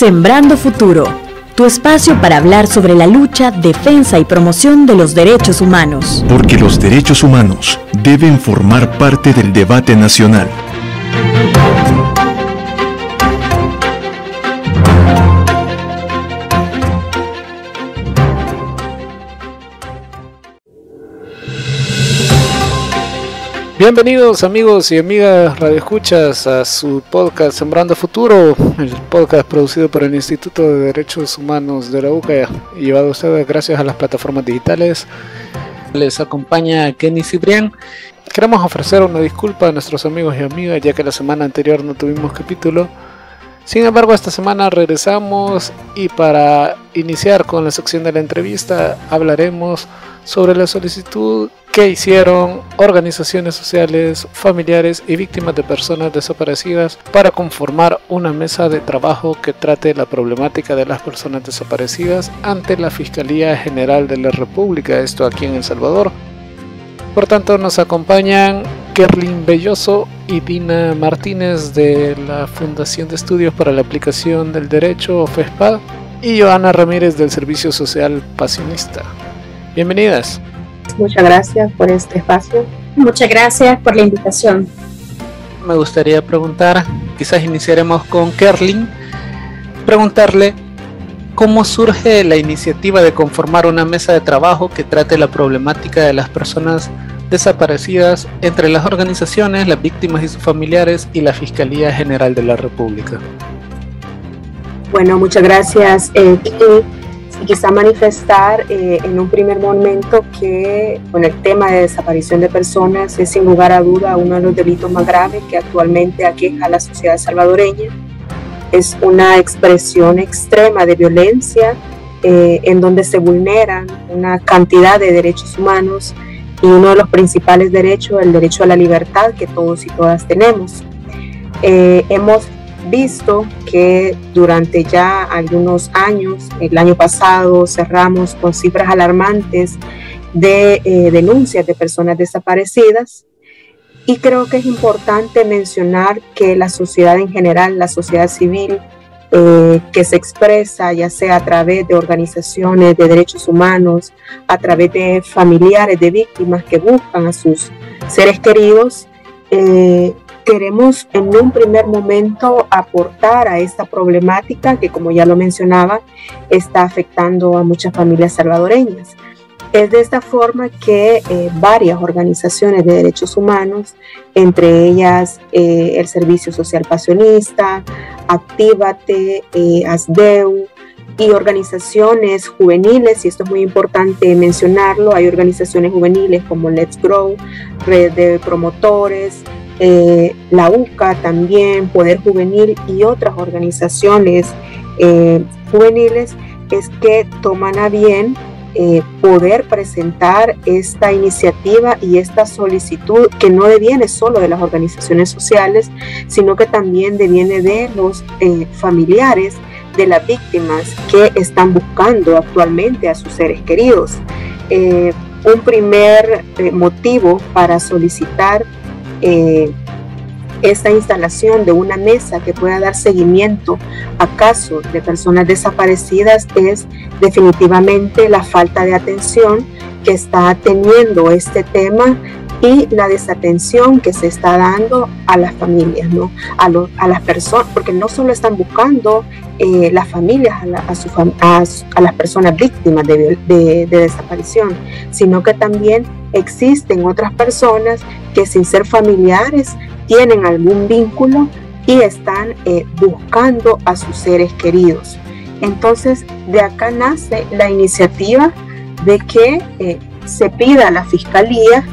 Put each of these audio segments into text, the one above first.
Sembrando Futuro, tu espacio para hablar sobre la lucha, defensa y promoción de los derechos humanos. Porque los derechos humanos deben formar parte del debate nacional. Bienvenidos amigos y amigas radioescuchas a su podcast Sembrando Futuro, el podcast producido por el Instituto de Derechos Humanos de la UCA y llevado a ustedes gracias a las plataformas digitales. Les acompaña Kenny Cibrián. Queremos ofrecer una disculpa a nuestros amigos y amigas ya que la semana anterior no tuvimos capítulo. Sin embargo, esta semana regresamos y para iniciar con la sección de la entrevista hablaremos sobre la solicitud que hicieron organizaciones sociales, familiares y víctimas de personas desaparecidas para conformar una mesa de trabajo que trate la problemática de las personas desaparecidas ante la Fiscalía General de la República, esto aquí en El Salvador. Por tanto, nos acompañan Kerlin Belloso y Dina Martínez de la Fundación de Estudios para la Aplicación del Derecho, FESPAD, y Joana Ramírez del Servicio Social Pasionista. Bienvenidas. Muchas gracias por este espacio. Muchas gracias por la invitación. Me gustaría preguntar, quizás iniciaremos con Kerlin, preguntarle cómo surge la iniciativa de conformar una mesa de trabajo que trate la problemática de las personas desaparecidas entre las organizaciones, las víctimas y sus familiares y la Fiscalía General de la República. Bueno, muchas gracias. Quizá manifestar en un primer momento que el tema de desaparición de personas es sin lugar a duda uno de los delitos más graves que actualmente aqueja a la sociedad salvadoreña. Es una expresión extrema de violencia en donde se vulneran una cantidad de derechos humanos y uno de los principales derechos, el derecho a la libertad que todos y todas tenemos. Hemos visto que durante ya algunos años, el año pasado cerramos con cifras alarmantes de denuncias de personas desaparecidas y creo que es importante mencionar que la sociedad en general, la sociedad civil que se expresa ya sea a través de organizaciones de derechos humanos, a través de familiares de víctimas que buscan a sus seres queridos, queremos en un primer momento aportar a esta problemática que, como ya lo mencionaba, está afectando a muchas familias salvadoreñas. Es de esta forma que varias organizaciones de derechos humanos, entre ellas el Servicio Social Pasionista, Actívate, ASDEU y organizaciones juveniles, y esto es muy importante mencionarlo, hay organizaciones juveniles como Let's Grow, Red de Promotores, la UCA también, Poder Juvenil y otras organizaciones juveniles, es que toman a bien poder presentar esta iniciativa y esta solicitud que no deviene solo de las organizaciones sociales, sino que también deviene de los familiares de las víctimas que están buscando actualmente a sus seres queridos. Un primer motivo para solicitar esta instalación de una mesa que pueda dar seguimiento a casos de personas desaparecidas es definitivamente la falta de atención que está teniendo este tema y la desatención que se está dando a las familias, ¿no? A las personas, porque no solo están buscando las familias a las personas víctimas de desaparición, sino que también existen otras personas que sin ser familiares tienen algún vínculo y están buscando a sus seres queridos. Entonces, de acá nace la iniciativa de que se pida a la Fiscalía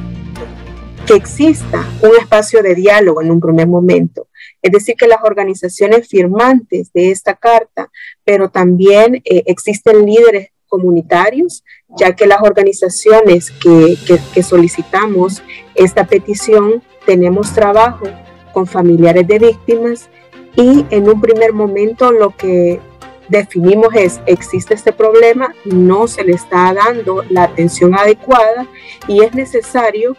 que exista un espacio de diálogo en un primer momento. Es decir, que las organizaciones firmantes de esta carta, pero también existen líderes comunitarios, ya que las organizaciones que solicitamos esta petición tenemos trabajo con familiares de víctimas y en un primer momento lo que definimos es, existe este problema, no se le está dando la atención adecuada y es necesario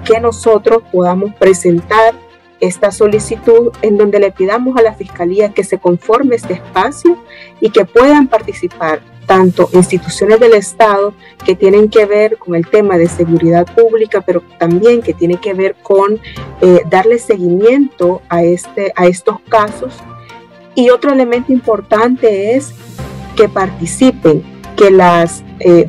que nosotros podamos presentar esta solicitud en donde le pidamos a la Fiscalía que se conforme este espacio y que puedan participar tanto instituciones del Estado que tienen que ver con el tema de seguridad pública, pero también que tiene que ver con darle seguimiento a estos casos. Y otro elemento importante es que participen, que las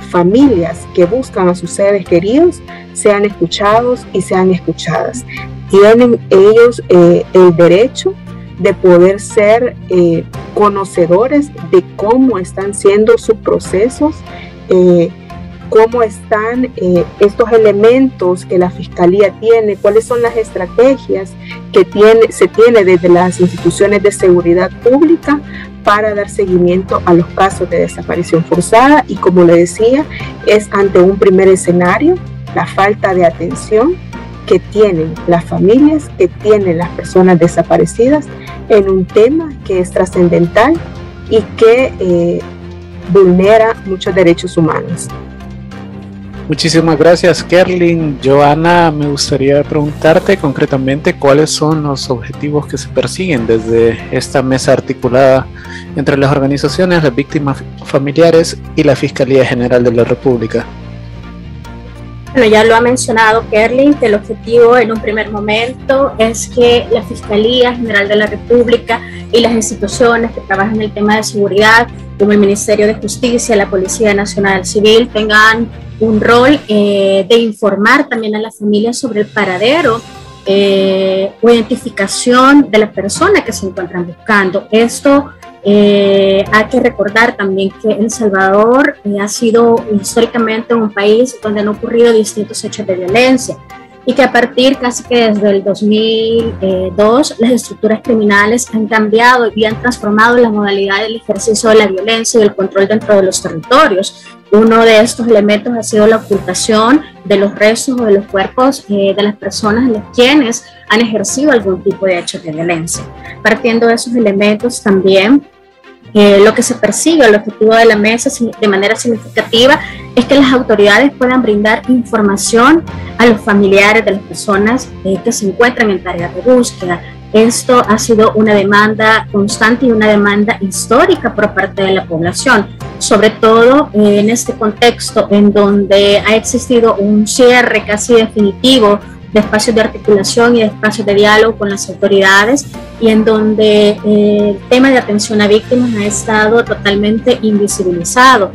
familias que buscan a sus seres queridos sean escuchados y sean escuchadas. Tienen ellos el derecho de poder ser conocedores de cómo están siendo sus procesos, cómo están estos elementos que la Fiscalía tiene, cuáles son las estrategias que se tiene desde las instituciones de seguridad pública para dar seguimiento a los casos de desaparición forzada. Y como le decía, es ante un primer escenario la falta de atención que tienen las familias, que tienen las personas desaparecidas en un tema que es trascendental y que vulnera muchos derechos humanos. Muchísimas gracias, Kerlin. Joana, me gustaría preguntarte concretamente cuáles son los objetivos que se persiguen desde esta mesa articulada entre las organizaciones, las víctimas familiares y la Fiscalía General de la República. Bueno, ya lo ha mencionado Kerlin, que el objetivo en un primer momento es que la Fiscalía General de la República y las instituciones que trabajan en el tema de seguridad, como el Ministerio de Justicia, la Policía Nacional Civil, tengan un rol de informar también a las familias sobre el paradero o identificación de la persona que se encuentran buscando. Esto hay que recordar también que El Salvador ha sido históricamente un país donde han ocurrido distintos hechos de violencia y que a partir casi que desde el 2002 las estructuras criminales han cambiado y han transformado la modalidad del ejercicio de la violencia y el control dentro de los territorios. Uno de estos elementos ha sido la ocultación de los restos o de los cuerpos de las personas en las quienes han ejercido algún tipo de hecho de violencia. Partiendo de esos elementos también, lo que se persigue, el objetivo de la mesa de manera significativa es que las autoridades puedan brindar información a los familiares de las personas que se encuentran en tareas de búsqueda. Esto ha sido una demanda constante y una demanda histórica por parte de la población, sobre todo en este contexto en donde ha existido un cierre casi definitivo de espacios de articulación y de espacios de diálogo con las autoridades y en donde el tema de atención a víctimas ha estado totalmente invisibilizado.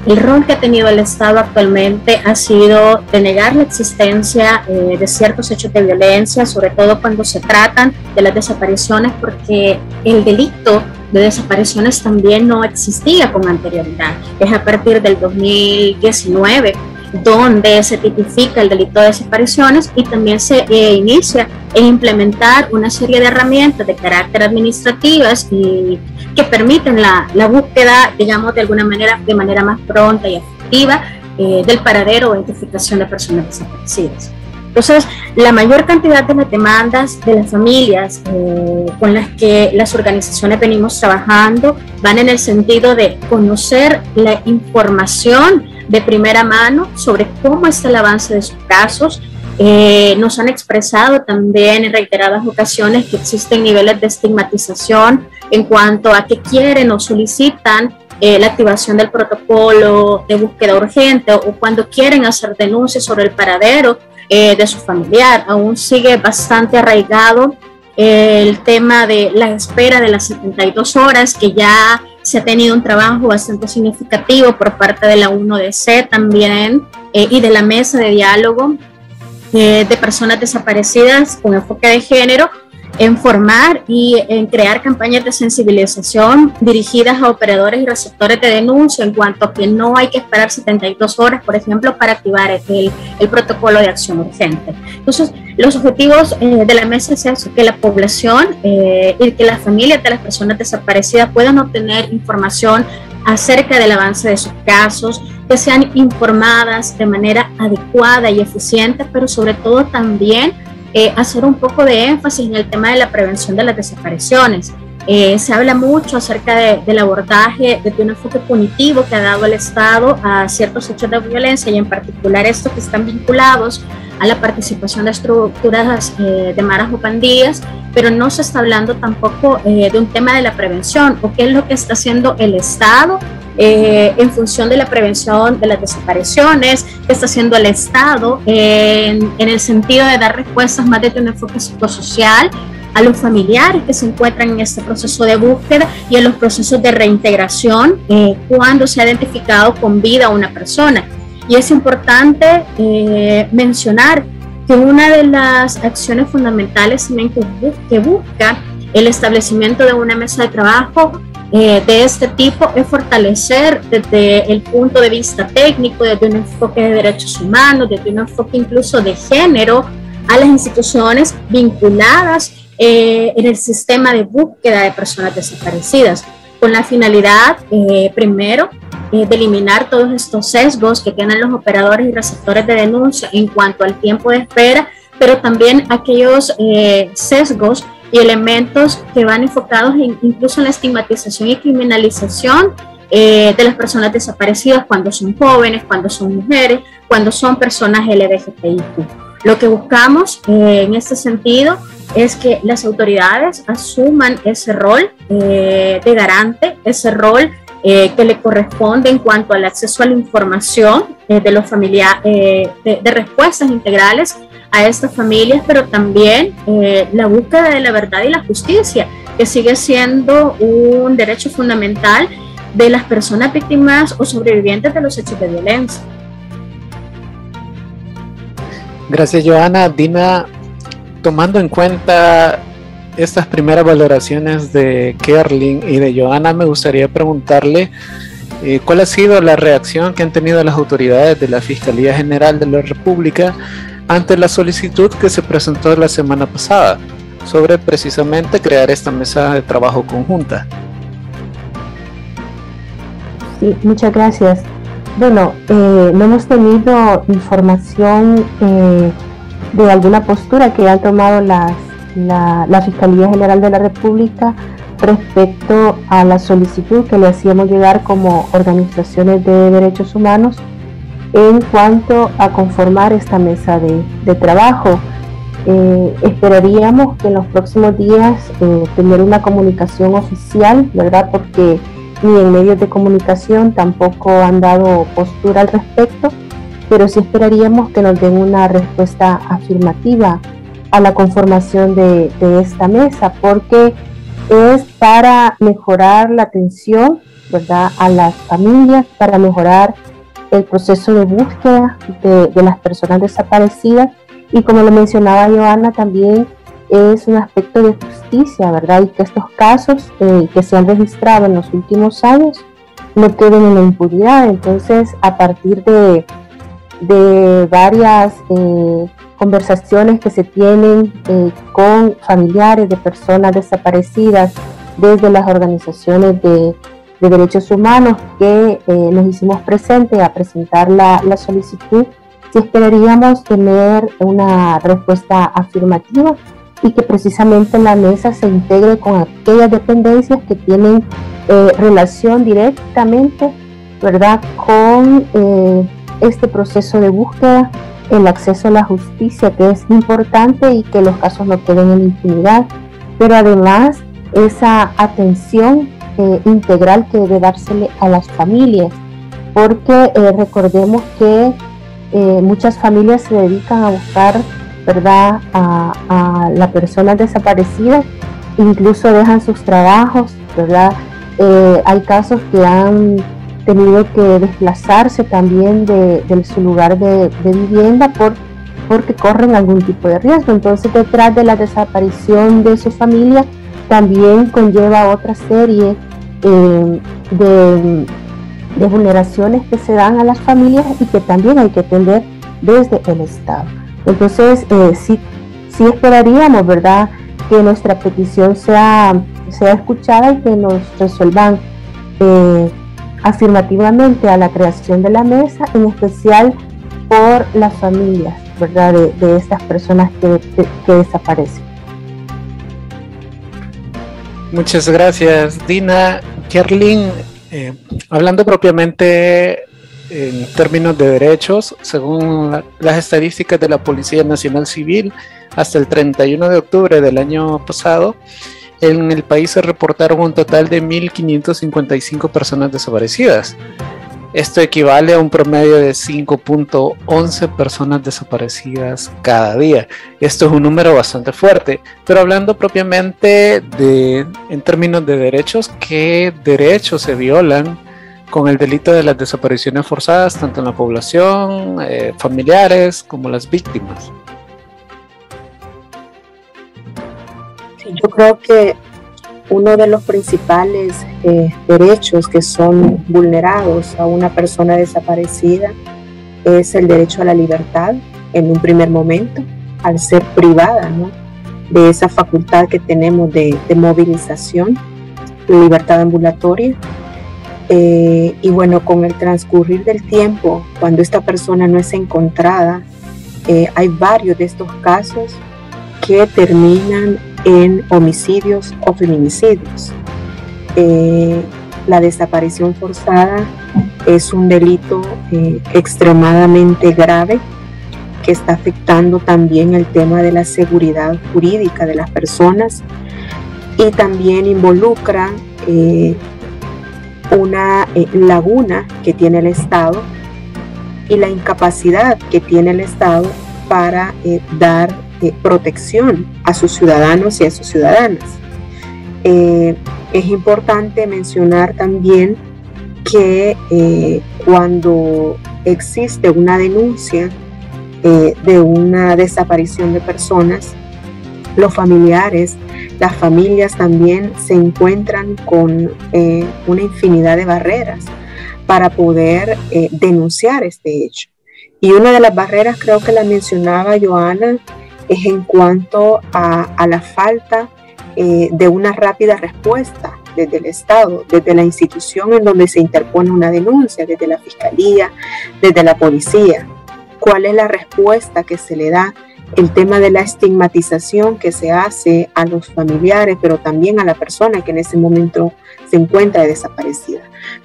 El rol que ha tenido el Estado actualmente ha sido de negar la existencia de ciertos hechos de violencia, sobre todo cuando se tratan de las desapariciones, porque el delito de desapariciones también no existía con anterioridad. Es a partir del 2019 donde se tipifica el delito de desapariciones y también se inicia en implementar una serie de herramientas de carácter administrativas y que permiten la búsqueda, digamos, de alguna manera, de manera más pronta y efectiva del paradero o identificación de personas desaparecidas. Entonces, la mayor cantidad de las demandas de las familias con las que las organizaciones venimos trabajando van en el sentido de conocer la información de primera mano sobre cómo está el avance de sus casos. Nos han expresado también en reiteradas ocasiones que existen niveles de estigmatización en cuanto a que quieren o solicitan la activación del protocolo de búsqueda urgente o cuando quieren hacer denuncias sobre el paradero de su familiar. Aún sigue bastante arraigado el tema de la espera de las 72 horas, que ya se ha tenido un trabajo bastante significativo por parte de la UNODC también y de la mesa de diálogo de personas desaparecidas con enfoque de género, en formar y en crear campañas de sensibilización dirigidas a operadores y receptores de denuncia en cuanto a que no hay que esperar 72 horas, por ejemplo, para activar el protocolo de acción urgente. Entonces, los objetivos de la mesa es eso, que la población y que las familias de las personas desaparecidas puedan obtener información acerca del avance de sus casos, que sean informadas de manera adecuada y eficiente, pero sobre todo también hacer un poco de énfasis en el tema de la prevención de las desapariciones. Se habla mucho acerca del abordaje desde un enfoque punitivo que ha dado el Estado a ciertos hechos de violencia y en particular estos que están vinculados a la participación de estructuras de maras o pandillas, pero no se está hablando tampoco de un tema de la prevención o qué es lo que está haciendo el Estado en función de la prevención de las desapariciones, qué está haciendo el Estado en el sentido de dar respuestas más desde un enfoque psicosocial a los familiares que se encuentran en este proceso de búsqueda y en los procesos de reintegración cuando se ha identificado con vida a una persona. Y es importante mencionar que una de las acciones fundamentales también que busca el establecimiento de una mesa de trabajo de este tipo es fortalecer desde el punto de vista técnico, desde un enfoque de derechos humanos, desde un enfoque incluso de género, a las instituciones vinculadas en el sistema de búsqueda de personas desaparecidas, con la finalidad, primero, de eliminar todos estos sesgos que tienen los operadores y receptores de denuncia en cuanto al tiempo de espera, pero también aquellos sesgos y elementos que van enfocados incluso en la estigmatización y criminalización de las personas desaparecidas cuando son jóvenes, cuando son mujeres, cuando son personas LGBTIQ. Lo que buscamos en este sentido es que las autoridades asuman ese rol de garante, ese rol que le corresponde en cuanto al acceso a la información de los familiares, de respuestas integrales a estas familias, pero también la búsqueda de la verdad y la justicia, que sigue siendo un derecho fundamental de las personas víctimas o sobrevivientes de los hechos de violencia. Gracias, Johanna. Dina, tomando en cuenta estas primeras valoraciones de Kerlin y de Johanna, me gustaría preguntarle cuál ha sido la reacción que han tenido las autoridades de la Fiscalía General de la República ante la solicitud que se presentó la semana pasada sobre precisamente crear esta mesa de trabajo conjunta. Sí, muchas gracias. Bueno, no hemos tenido información de alguna postura que han tomado la Fiscalía General de la República respecto a la solicitud que le hacíamos llegar como organizaciones de derechos humanos en cuanto a conformar esta mesa de trabajo. Esperaríamos que en los próximos días tener una comunicación oficial, ¿verdad? Porque ni en medios de comunicación tampoco han dado postura al respecto, pero sí esperaríamos que nos den una respuesta afirmativa a la conformación de esta mesa, porque es para mejorar la atención, ¿verdad?, a las familias, para mejorar el proceso de búsqueda de las personas desaparecidas, y como lo mencionaba Johanna, también es un aspecto de justicia, ¿verdad?, y que estos casos que se han registrado en los últimos años no queden en la impunidad. Entonces, a partir de varias conversaciones que se tienen con familiares de personas desaparecidas desde las organizaciones de derechos humanos que nos hicimos presentes a presentar la solicitud, sí esperaríamos tener una respuesta afirmativa y que precisamente la mesa se integre con aquellas dependencias que tienen relación directamente, ¿verdad?, con este proceso de búsqueda, el acceso a la justicia, que es importante, y que los casos no queden en impunidad, pero además esa atención integral que debe dársele a las familias, porque recordemos que muchas familias se dedican a buscar, ¿verdad?, a las personas desaparecidas, incluso dejan sus trabajos, ¿verdad? Hay casos que han tenido que desplazarse también de su lugar de vivienda porque corren algún tipo de riesgo. Entonces, detrás de la desaparición de su familia también conlleva otra serie de vulneraciones que se dan a las familias y que también hay que atender desde el Estado. Entonces, sí esperaríamos, ¿verdad?, que nuestra petición sea escuchada y que nos resuelvan afirmativamente a la creación de la mesa, en especial por las familias, ¿verdad?, de estas personas que desaparecen. Muchas gracias, Dina. Kerlin, hablando propiamente en términos de derechos, según las estadísticas de la Policía Nacional Civil, hasta el 31 de octubre del año pasado, en el país se reportaron un total de 1.555 personas desaparecidas. Esto equivale a un promedio de 5.11 personas desaparecidas cada día. Esto es un número bastante fuerte, pero hablando propiamente en términos de derechos, ¿qué derechos se violan con el delito de las desapariciones forzadas, tanto en la población, familiares, como las víctimas? Sí, yo creo que uno de los principales derechos que son vulnerados a una persona desaparecida es el derecho a la libertad en un primer momento, al ser privada, ¿no?, de esa facultad que tenemos de movilización, libertad ambulatoria. Y bueno, con el transcurrir del tiempo, cuando esta persona no es encontrada, hay varios de estos casos que terminan en homicidios o feminicidios. La desaparición forzada es un delito extremadamente grave que está afectando también el tema de la seguridad jurídica de las personas y también involucra una laguna que tiene el Estado y la incapacidad que tiene el Estado para dar protección a sus ciudadanos y a sus ciudadanas. Es importante mencionar también que cuando existe una denuncia de una desaparición de personas, los familiares, las familias también se encuentran con una infinidad de barreras para poder denunciar este hecho. Y una de las barreras, creo que la mencionaba Joana, es en cuanto a la falta de una rápida respuesta desde el Estado, desde la institución en donde se interpone una denuncia, desde la Fiscalía, desde la Policía. ¿Cuál es la respuesta que se le da? El tema de la estigmatización que se hace a los familiares, pero también a la persona que en ese momento se encuentra desaparecida.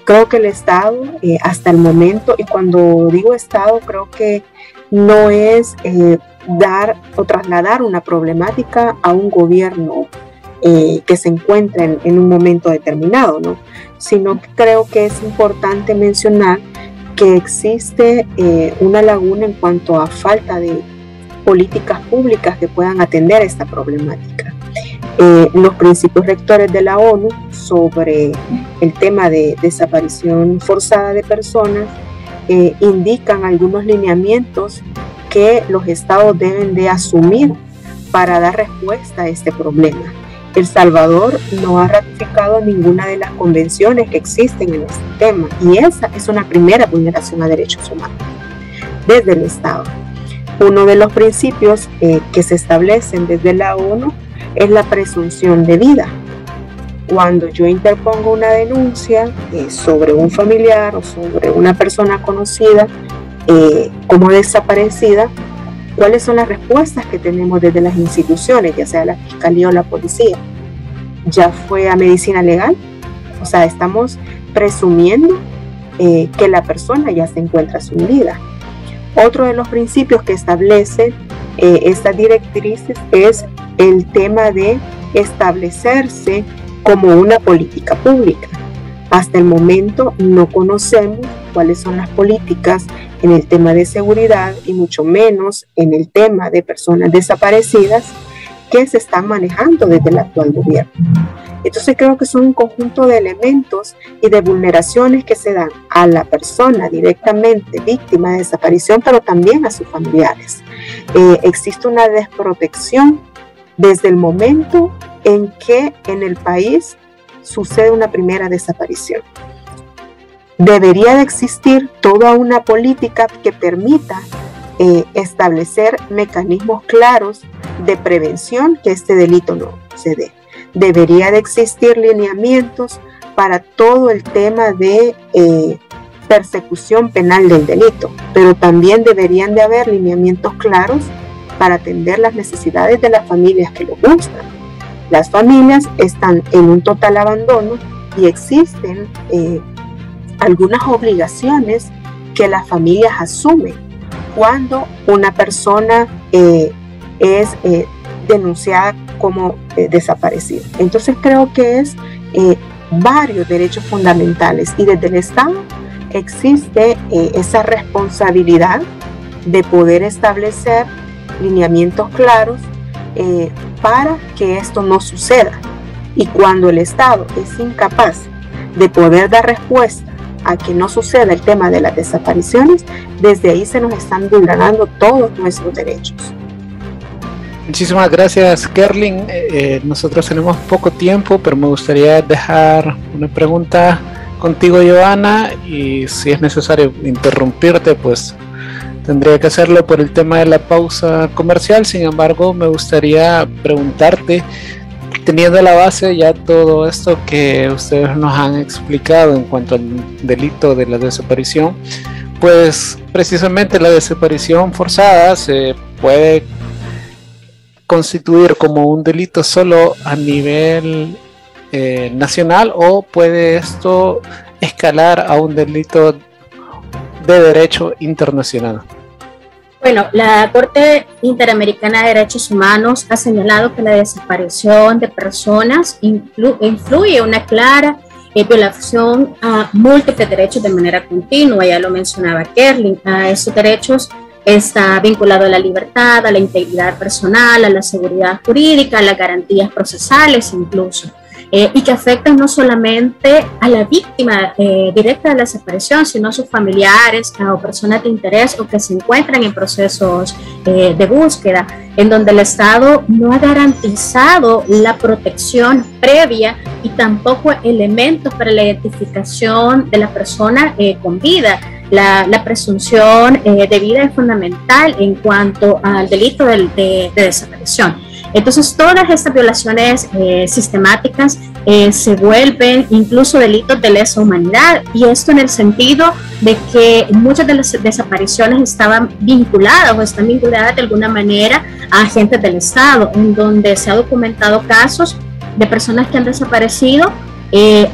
Creo que el Estado, hasta el momento, y cuando digo Estado, creo que no es dar o trasladar una problemática a un gobierno que se encuentra en un momento determinado, ¿no?, sino que creo que es importante mencionar que existe una laguna en cuanto a falta de políticas públicas que puedan atender esta problemática. Los principios rectores de la ONU sobre el tema de desaparición forzada de personas indican algunos lineamientos que los estados deben de asumir para dar respuesta a este problema. El Salvador no ha ratificado ninguna de las convenciones que existen en este tema y esa es una primera vulneración a derechos humanos desde el Estado. Uno de los principios que se establecen desde la ONU es la presunción de vida. Cuando yo interpongo una denuncia sobre un familiar o sobre una persona conocida como desaparecida, ¿cuáles son las respuestas que tenemos desde las instituciones, ya sea la Fiscalía o la Policía? ¿Ya fue a medicina legal? O sea, estamos presumiendo que la persona ya se encuentra sin vida. Otro de los principios que establece estas directrices es el tema de establecerse como una política pública. Hasta el momento no conocemos cuáles son las políticas en el tema de seguridad y mucho menos en el tema de personas desaparecidas que se están manejando desde el actual gobierno. Entonces creo que son un conjunto de elementos y de vulneraciones que se dan a la persona directamente víctima de desaparición, pero también a sus familiares. Existe una desprotección desde el momento en que en el país sucede una primera desaparición. Debería de existir toda una política que permita establecer mecanismos claros de prevención que este delito no se dé. Debería de existir lineamientos para todo el tema de persecución penal del delito, pero también deberían de haber lineamientos claros para atender las necesidades de las familias que lo buscan. Las familias están en un total abandono y existen algunas obligaciones que las familias asumen cuando una persona es denunciada como desaparecida. Entonces creo que es varios derechos fundamentales, y desde el Estado existe esa responsabilidad de poder establecer lineamientos claros para que esto no suceda. Y cuando el Estado es incapaz de poder dar respuesta a que no suceda el tema de las desapariciones, desde ahí se nos están vulnerando todos nuestros derechos. Muchísimas gracias, Kerlin. Nosotros tenemos poco tiempo, pero me gustaría dejar una pregunta contigo, Johanna, y si es necesario interrumpirte, pues tendría que hacerlo por el tema de la pausa comercial. Sin embargo, me gustaría preguntarte, teniendo a la base ya todo esto que ustedes nos han explicado en cuanto al delito de la desaparición, pues precisamente la desaparición forzada se puede constituir como un delito solo a nivel nacional, o puede esto escalar a un delito de derecho internacional. Bueno, la Corte Interamericana de Derechos Humanos ha señalado que la desaparición de personas influye en una clara violación a múltiples derechos de manera continua. Ya lo mencionaba Kerlin. A esos derechos está vinculado a la libertad, a la integridad personal, a la seguridad jurídica, a las garantías procesales incluso. Y que afectan no solamente a la víctima directa de la desaparición, sino a sus familiares o personas de interés o que se encuentran en procesos de búsqueda, en donde el Estado no ha garantizado la protección previa y tampoco elementos para la identificación de la persona con vida. La presunción de vida es fundamental en cuanto al delito de desaparición. Entonces, todas estas violaciones sistemáticas se vuelven incluso delitos de lesa humanidad, y esto en el sentido de que muchas de las desapariciones estaban vinculadas o están vinculadas de alguna manera a agentes del Estado, en donde se ha documentado casos de personas que han desaparecido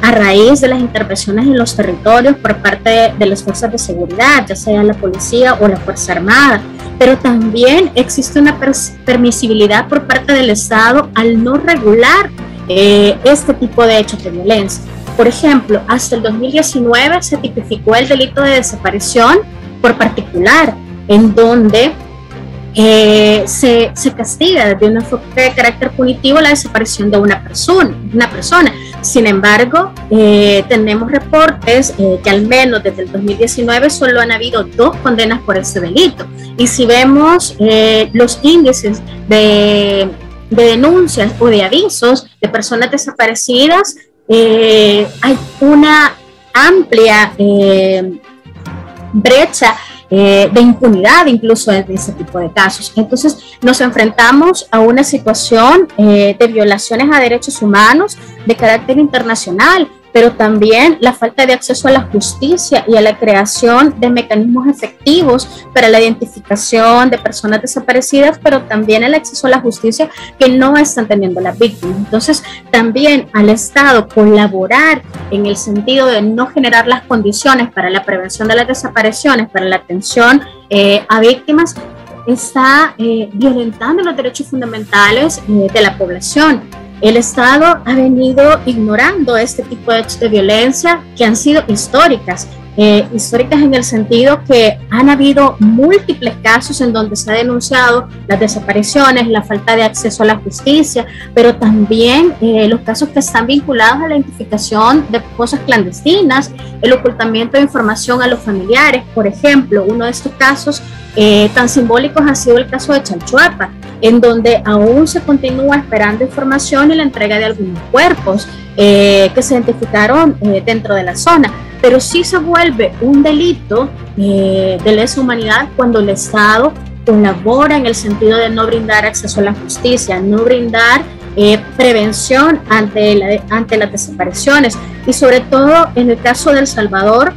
a raíz de las intervenciones en los territorios por parte de las fuerzas de seguridad, ya sea la policía o la Fuerza Armada, pero también existe una permisibilidad por parte del Estado al no regular este tipo de hechos de violencia. Por ejemplo, hasta el 2019 se tipificó el delito de desaparición por particular, en donde se castiga de un enfoque de carácter punitivo la desaparición de una persona. Sin embargo, tenemos reportes que al menos desde el 2019 solo han habido 2 condenas por este delito. Y si vemos los índices de denuncias o de avisos de personas desaparecidas, hay una amplia brecha de impunidad incluso en ese tipo de casos. Entonces nos enfrentamos a una situación de violaciones a derechos humanos de carácter internacional, pero también la falta de acceso a la justicia y a la creación de mecanismos efectivos para la identificación de personas desaparecidas, pero también el acceso a la justicia que no están teniendo las víctimas. Entonces, también al Estado colaborar en el sentido de no generar las condiciones para la prevención de las desapariciones, para la atención a víctimas, está violentando los derechos fundamentales de la población. El Estado ha venido ignorando este tipo de hechos de violencia que han sido históricas en el sentido que han habido múltiples casos en donde se ha denunciado las desapariciones, la falta de acceso a la justicia, pero también los casos que están vinculados a la identificación de fosas clandestinas, el ocultamiento de información a los familiares. Por ejemplo, uno de estos casos tan simbólicos ha sido el caso de Chalchuapa, en donde aún se continúa esperando información y la entrega de algunos cuerpos que se identificaron dentro de la zona, pero sí se vuelve un delito de lesa humanidad cuando el Estado colabora en el sentido de no brindar acceso a la justicia, no brindar prevención ante las desapariciones, y sobre todo en el caso de El Salvador,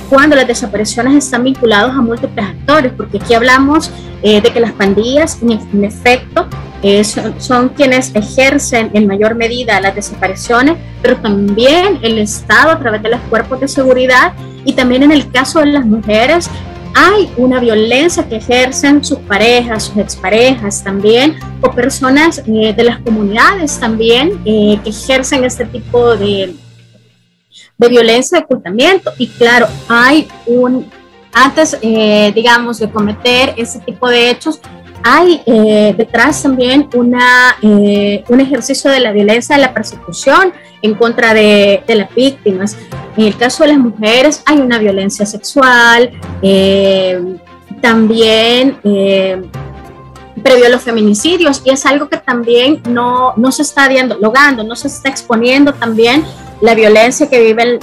cuando las desapariciones están vinculadas a múltiples actores, porque aquí hablamos de que las pandillas en efecto son quienes ejercen en mayor medida las desapariciones, pero también el Estado a través de los cuerpos de seguridad, y también en el caso de las mujeres hay una violencia que ejercen sus parejas, sus exparejas también, o personas de las comunidades también que ejercen este tipo de violencia, de ocultamiento. Y claro, hay antes, digamos, de cometer ese tipo de hechos, hay detrás también un ejercicio de la violencia, de la persecución en contra de las víctimas. En el caso de las mujeres hay una violencia sexual, también previo a los feminicidios, y es algo que también no se está dialogando, no se está exponiendo también la violencia que viven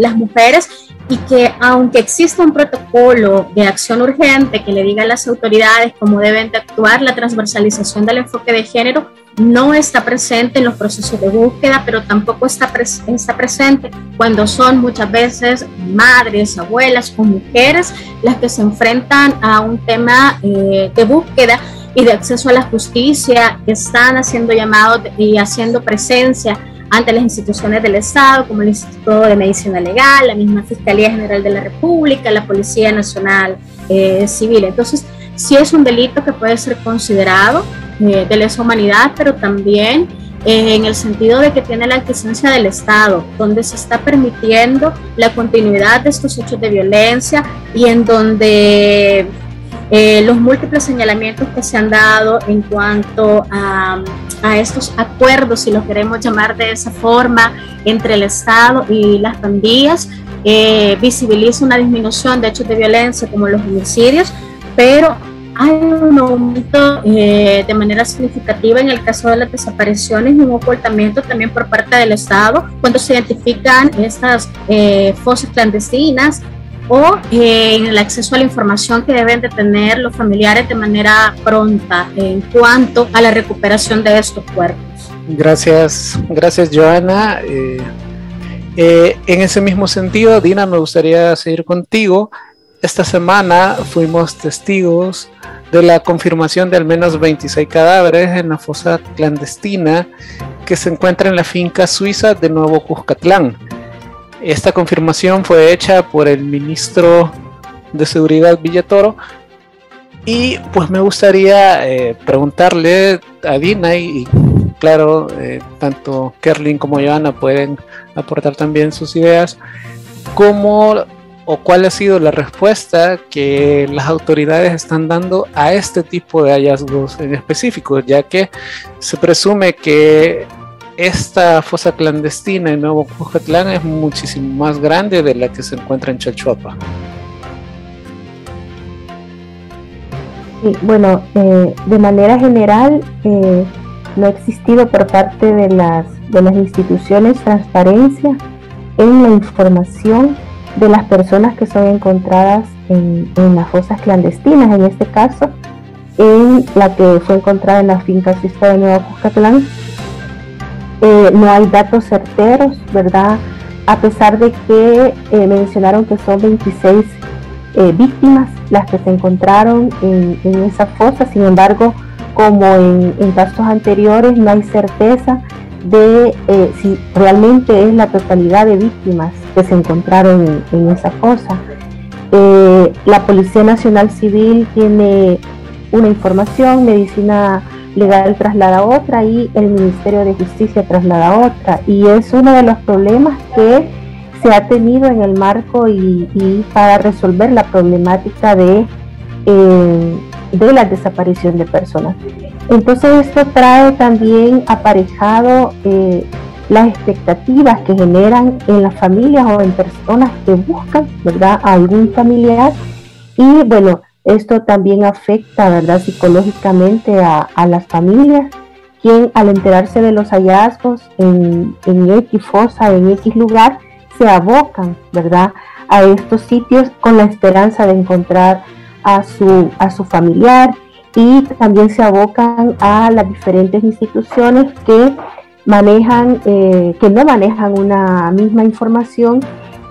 las mujeres, y que aunque exista un protocolo de acción urgente que le diga a las autoridades cómo deben de actuar, la transversalización del enfoque de género no está presente en los procesos de búsqueda, pero tampoco está presente cuando son muchas veces madres, abuelas o mujeres las que se enfrentan a un tema de búsqueda y de acceso a la justicia, que están haciendo llamados y haciendo presencia ante las instituciones del Estado, como el Instituto de Medicina Legal, la misma Fiscalía General de la República, la Policía Nacional Civil. Entonces, sí es un delito que puede ser considerado de lesa humanidad, pero también en el sentido de que tiene la aquiescencia del Estado, donde se está permitiendo la continuidad de estos hechos de violencia, y en donde los múltiples señalamientos que se han dado en cuanto a estos acuerdos, si los queremos llamar de esa forma, entre el Estado y las pandillas, visibiliza una disminución de hechos de violencia como los homicidios, pero hay un aumento de manera significativa en el caso de las desapariciones y un ocultamiento también por parte del Estado cuando se identifican estas fosas clandestinas, o en el acceso a la información que deben de tener los familiares de manera pronta en cuanto a la recuperación de estos cuerpos. Gracias Joana. En ese mismo sentido, Dina, me gustaría seguir contigo. Esta semana fuimos testigos de la confirmación de al menos 26 cadáveres en la fosa clandestina que se encuentra en la finca suiza de Nuevo Cuscatlán. Esta confirmación fue hecha por el ministro de Seguridad Villatoro, y pues me gustaría preguntarle a Dina, y claro, tanto Kerlin como Joana pueden aportar también sus ideas, cómo o cuál ha sido la respuesta que las autoridades están dando a este tipo de hallazgos en específico, ya que se presume que esta fosa clandestina en Nuevo Cuscatlán es muchísimo más grande de la que se encuentra en Chalchuapa. Sí, bueno, de manera general no ha existido por parte de las instituciones transparencia en la información de las personas que son encontradas en las fosas clandestinas. En este caso, en la que fue encontrada en la finca suiza de Nuevo Cuscatlán, no hay datos certeros, ¿verdad? A pesar de que mencionaron que son 26 víctimas las que se encontraron en esa fosa. Sin embargo, como en casos anteriores, no hay certeza de si realmente es la totalidad de víctimas que se encontraron en esa fosa. La Policía Nacional Civil tiene una información, Medicina Legal traslada otra y el Ministerio de Justicia traslada otra, y es uno de los problemas que se ha tenido en el marco y para resolver la problemática de la desaparición de personas. Entonces esto trae también aparejado las expectativas que generan en las familias o en personas que buscan, ¿verdad?, a algún familiar, y bueno, esto también afecta, ¿verdad?, psicológicamente a las familias, quien al enterarse de los hallazgos en X fosa, en X lugar, se abocan, ¿verdad?, a estos sitios con la esperanza de encontrar a su familiar, y también se abocan a las diferentes instituciones que no manejan una misma información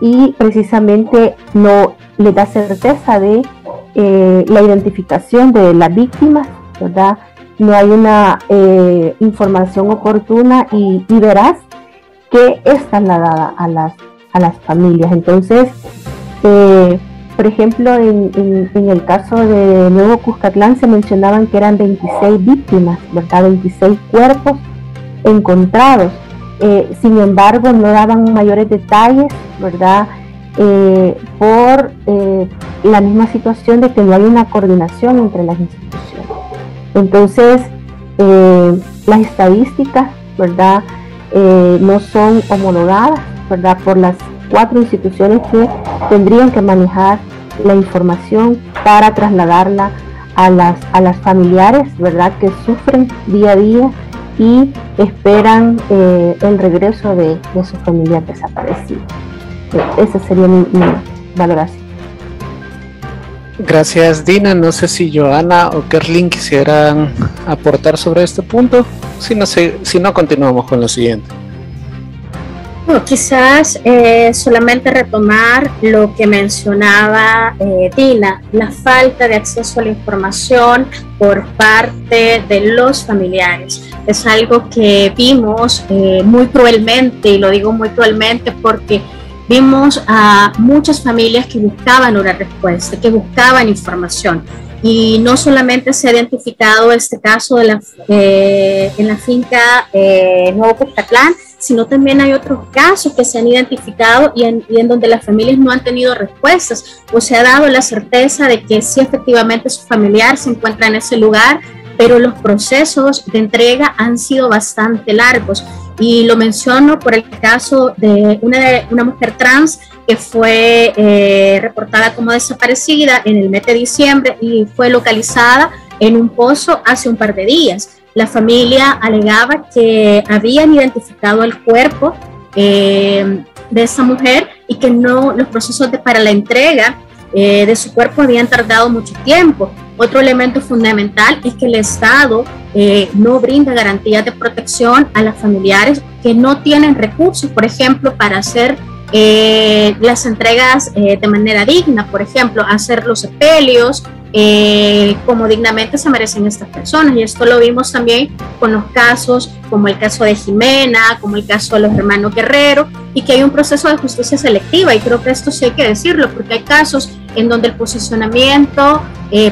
y precisamente no les da certeza de la identificación de las víctimas, ¿verdad? no hay una información oportuna y veraz que es trasladada a las familias. Entonces, por ejemplo, en el caso de Nuevo Cuscatlán se mencionaban que eran 26 víctimas, ¿verdad? 26 cuerpos encontrados. Sin embargo, no daban mayores detalles, ¿verdad? Por la misma situación de que no hay una coordinación entre las instituciones. Entonces, las estadísticas, ¿verdad? No son homologadas, ¿verdad? Por las 4 instituciones que tendrían que manejar la información para trasladarla a las familiares, ¿verdad? Que sufren día a día y esperan el regreso de su familiar desaparecido. Esa sería mi valoración. Gracias, Dina. No sé si Joana o Kerlin quisieran aportar sobre este punto. Si no, continuamos con lo siguiente. Bueno, quizás solamente retomar lo que mencionaba Dina, la falta de acceso a la información por parte de los familiares. Es algo que vimos muy cruelmente, y lo digo muy cruelmente porque vimos a muchas familias que buscaban una respuesta, que buscaban información. Y no solamente se ha identificado este caso en la finca Nuevo Cuscatlán, sino también hay otros casos que se han identificado y en donde las familias no han tenido respuestas o se ha dado la certeza de que sí, efectivamente su familiar se encuentra en ese lugar, pero los procesos de entrega han sido bastante largos. Y lo menciono por el caso de una mujer trans que fue reportada como desaparecida en el mes de diciembre y fue localizada en un pozo hace un par de días. La familia alegaba que habían identificado el cuerpo de esa mujer y que los procesos para la entrega de su cuerpo habían tardado mucho tiempo. Otro elemento fundamental es que el Estado no brinda garantías de protección a las familiares que no tienen recursos, por ejemplo, para hacer las entregas de manera digna, por ejemplo, hacer los sepelios como dignamente se merecen estas personas. Y esto lo vimos también con los casos como el caso de Jimena, como el caso de los hermanos Guerrero, y que hay un proceso de justicia selectiva, y creo que esto sí hay que decirlo, porque hay casos en donde el posicionamiento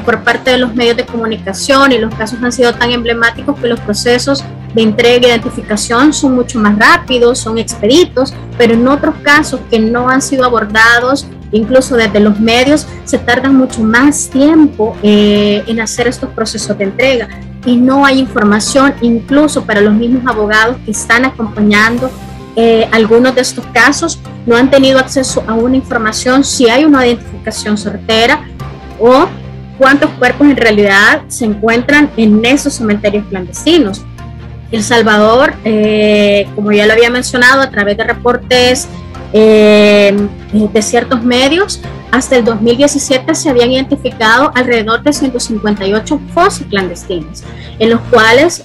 por parte de los medios de comunicación y los casos han sido tan emblemáticos que los procesos de entrega e identificación son mucho más rápidos, son expeditos, pero en otros casos que no han sido abordados, incluso desde los medios, se tardan mucho más tiempo en hacer estos procesos de entrega y no hay información, incluso para los mismos abogados que están acompañando algunos de estos casos, no han tenido acceso a una información si hay una identificación certera o cuántos cuerpos en realidad se encuentran en esos cementerios clandestinos. El Salvador, como ya lo había mencionado a través de reportes de ciertos medios, hasta el 2017 se habían identificado alrededor de 158 fosas clandestinas, en los cuales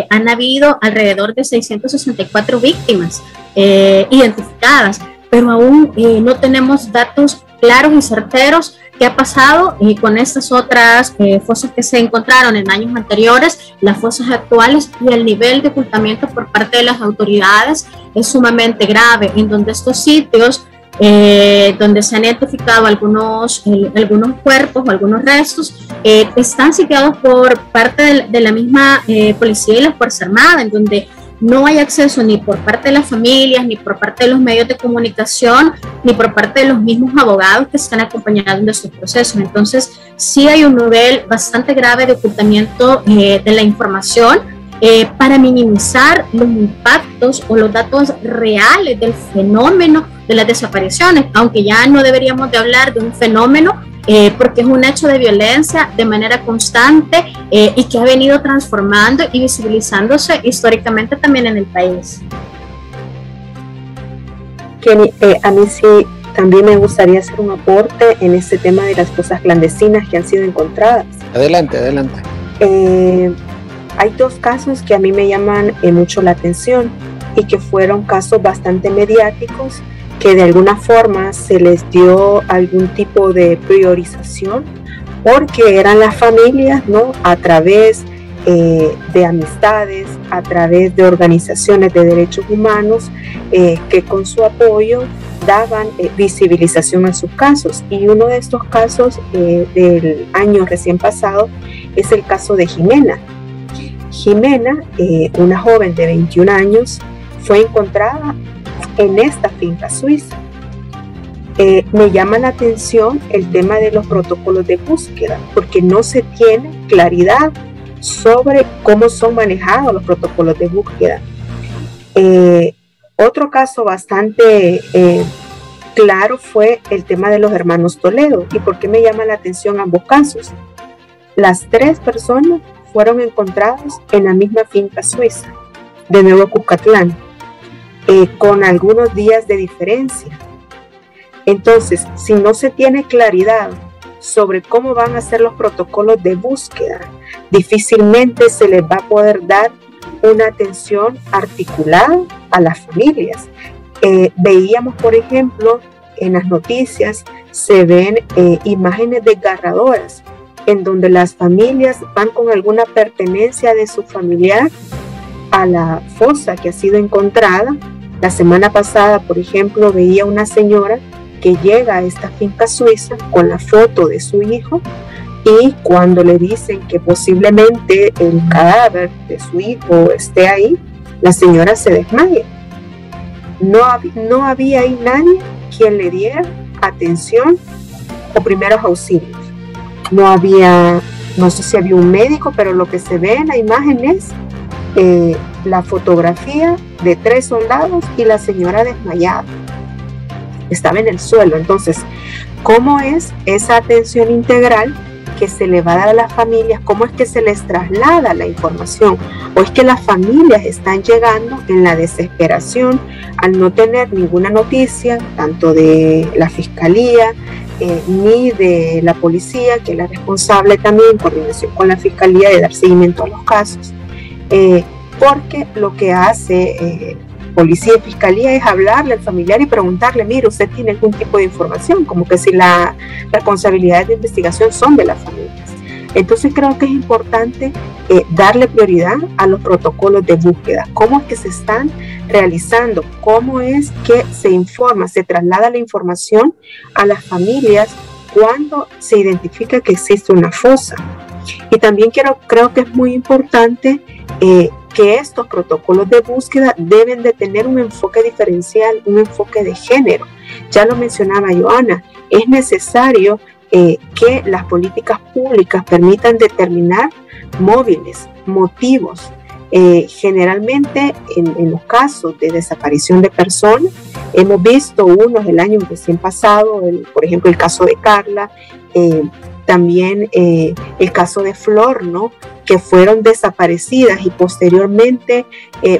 han habido alrededor de 664 víctimas identificadas, pero aún no tenemos datos claros y certeros qué ha pasado con estas otras fosas que se encontraron en años anteriores, las fosas actuales, y el nivel de ocultamiento por parte de las autoridades es sumamente grave, en donde estos sitios donde se han identificado algunos cuerpos o algunos restos están sitiados por parte de la misma policía y la Fuerza Armada, en donde no hay acceso ni por parte de las familias, ni por parte de los medios de comunicación, ni por parte de los mismos abogados que están acompañando de estos procesos. Entonces, sí hay un nivel bastante grave de ocultamiento de la información para minimizar los impactos o los datos reales del fenómeno de las desapariciones, aunque ya no deberíamos de hablar de un fenómeno, porque es un hecho de violencia de manera constante y que ha venido transformando y visibilizándose históricamente también en el país. Kenny, a mí sí también me gustaría hacer un aporte en este tema de las fosas clandestinas que han sido encontradas. Adelante, adelante. Hay dos casos que a mí me llaman mucho la atención y que fueron casos bastante mediáticos, que de alguna forma se les dio algún tipo de priorización porque eran las familias, ¿no?, a través de amistades, a través de organizaciones de derechos humanos que con su apoyo daban visibilización a sus casos. Y uno de estos casos del año recién pasado es el caso de Jimena. Jimena, una joven de 21 años, fue encontrada en esta finca suiza. Me llama la atención el tema de los protocolos de búsqueda, porque no se tiene claridad sobre cómo son manejados los protocolos de búsqueda. Otro caso bastante claro fue el tema de los hermanos Toledo. ¿Y por qué me llama la atención ambos casos? Las 3 personas fueron encontradas en la misma finca suiza de Nuevo Cuscatlán, con algunos días de diferencia. Entonces, si no se tiene claridad sobre cómo van a ser los protocolos de búsqueda, difícilmente se les va a poder dar una atención articulada a las familias. Veíamos, por ejemplo, en las noticias se ven imágenes desgarradoras en donde las familias van con alguna pertenencia de su familiar a la fosa que ha sido encontrada. La semana pasada, por ejemplo, veía una señora que llega a esta finca suiza con la foto de su hijo, y cuando le dicen que posiblemente el cadáver de su hijo esté ahí, la señora se desmaya. No había ahí nadie quien le diera atención o primeros auxilios. No sé si había un médico, pero lo que se ve en la imagen es la fotografía de 3 soldados y la señora desmayada. Estaba en el suelo. Entonces, ¿cómo es esa atención integral que se le va a dar a las familias? ¿Cómo es que se les traslada la información? ¿O es que las familias están llegando en la desesperación al no tener ninguna noticia, tanto de la fiscalía ni de la policía, que es la responsable también en coordinación con la fiscalía de dar seguimiento a los casos? Porque lo que hace policía y fiscalía es hablarle al familiar y preguntarle: mire, ¿usted tiene algún tipo de información? Como que si las responsabilidades de investigación son de las familias. Entonces creo que es importante darle prioridad a los protocolos de búsqueda. ¿Cómo es que se están realizando? ¿Cómo es que se informa, se traslada la información a las familias cuando se identifica que existe una fosa? Y también creo que es muy importante que estos protocolos de búsqueda deben de tener un enfoque diferencial, un enfoque de género. Ya lo mencionaba Joana, es necesario que las políticas públicas permitan determinar móviles, motivos. Generalmente en los casos de desaparición de personas, hemos visto unos el año recién pasado, por ejemplo el caso de Carla, también el caso de Flor, ¿no?, que fueron desaparecidas y posteriormente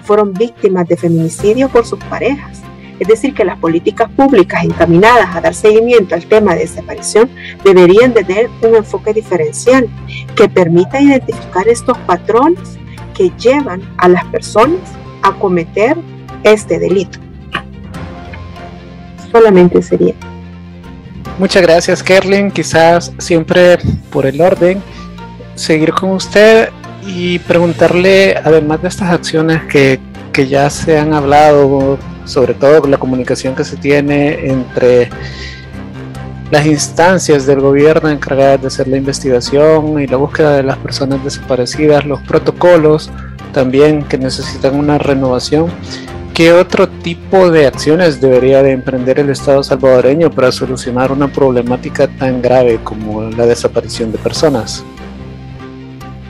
fueron víctimas de feminicidio por sus parejas. Es decir, que las políticas públicas encaminadas a dar seguimiento al tema de desaparición deberían de tener un enfoque diferencial que permita identificar estos patrones que llevan a las personas a cometer este delito. Solamente sería. Muchas gracias, Kerlin. Quizás siempre por el orden, seguir con usted y preguntarle, además de estas acciones que ya se han hablado, sobre todo la comunicación que se tiene entre las instancias del gobierno encargadas de hacer la investigación y la búsqueda de las personas desaparecidas, los protocolos también que necesitan una renovación, ¿qué otro tipo de acciones debería de emprender el Estado salvadoreño para solucionar una problemática tan grave como la desaparición de personas?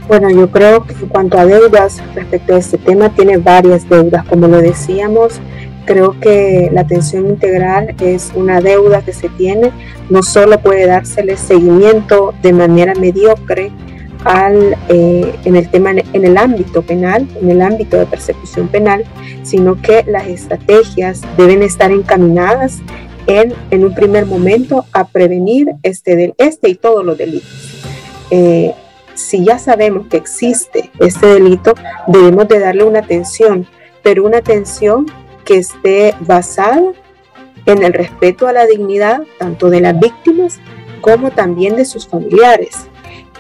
Bueno, yo creo que en cuanto a deudas respecto a este tema, tiene varias deudas. Como lo decíamos, creo que la atención integral es una deuda que se tiene. No solo puede dársele seguimiento de manera mediocre en el ámbito penal, en el ámbito de persecución penal, sino que las estrategias deben estar encaminadas en un primer momento a prevenir este y todos los delitos. Si ya sabemos que existe este delito, debemos de darle una atención, pero una atención que esté basada en el respeto a la dignidad tanto de las víctimas como también de sus familiares.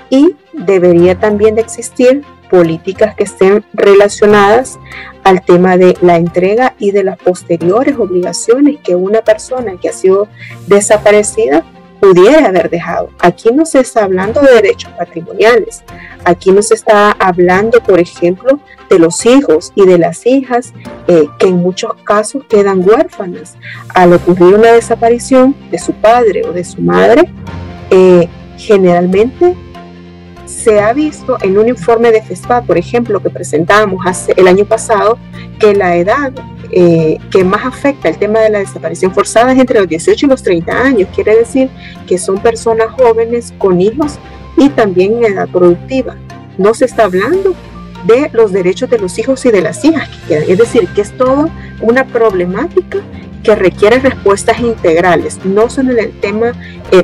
Y debería también de existir políticas que estén relacionadas al tema de la entrega y de las posteriores obligaciones que una persona que ha sido desaparecida pudiera haber dejado. Aquí no se está hablando de derechos patrimoniales, aquí no se está hablando, por ejemplo, de los hijos y de las hijas que en muchos casos quedan huérfanas al ocurrir una desaparición de su padre o de su madre. Generalmente se ha visto en un informe de FESPAD, por ejemplo, que presentamos el año pasado, que la edad que más afecta el tema de la desaparición forzada es entre los 18 y los 30 años. Quiere decir que son personas jóvenes con hijos y también en edad productiva. No se está hablando de los derechos de los hijos y de las hijas que quedan. Es decir, que es toda una problemática que requiere respuestas integrales, no solo en el tema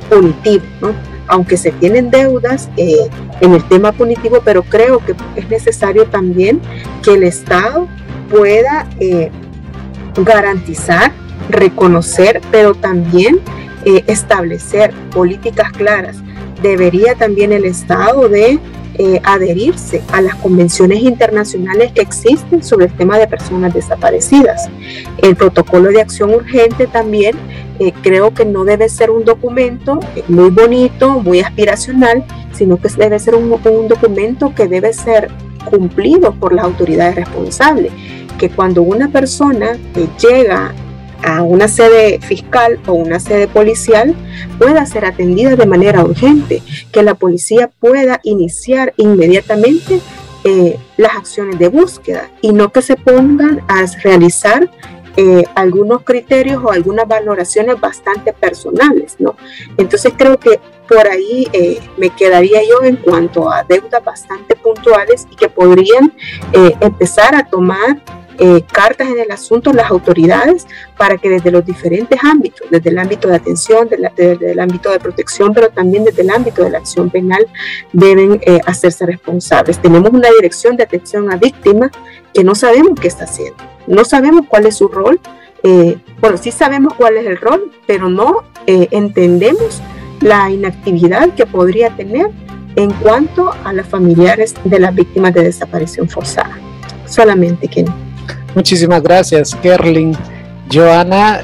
punitivo, ¿no? Aunque se tienen deudas en el tema punitivo, pero creo que es necesario también que el Estado pueda garantizar, reconocer, pero también establecer políticas claras. Debería también el Estado de adherirse a las convenciones internacionales que existen sobre el tema de personas desaparecidas. El protocolo de acción urgente también creo que no debe ser un documento muy bonito, muy aspiracional, sino que debe ser un documento que debe ser cumplido por las autoridades responsables, que cuando una persona llega a una sede fiscal o una sede policial pueda ser atendida de manera urgente, que la policía pueda iniciar inmediatamente las acciones de búsqueda y no que se pongan a realizar algunos criterios o algunas valoraciones bastante personales, ¿no? Entonces creo que por ahí me quedaría yo en cuanto a deudas bastante puntuales y que podrían empezar a tomar cartas en el asunto las autoridades para que desde los diferentes ámbitos, desde el ámbito de atención, desde el ámbito de protección, pero también desde el ámbito de la acción penal, deben hacerse responsables. Tenemos una dirección de atención a víctimas que no sabemos qué está haciendo, no sabemos cuál es su rol, bueno, sí sabemos cuál es el rol, pero no entendemos la inactividad que podría tener en cuanto a los familiares de las víctimas de desaparición forzada. Solamente que no. Muchísimas gracias, Kerlin. Joana,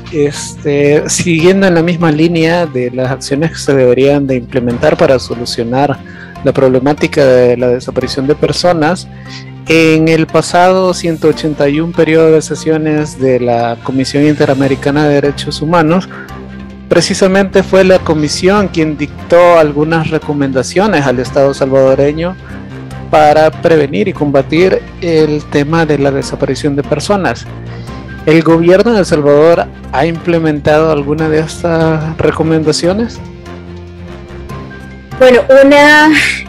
siguiendo en la misma línea de las acciones que se deberían de implementar para solucionar la problemática de la desaparición de personas, en el pasado 181 periodo de sesiones de la Comisión Interamericana de Derechos Humanos, precisamente fue la Comisión quien dictó algunas recomendaciones al Estado salvadoreño para prevenir y combatir el tema de la desaparición de personas. ¿El gobierno de El Salvador ha implementado alguna de estas recomendaciones? Bueno,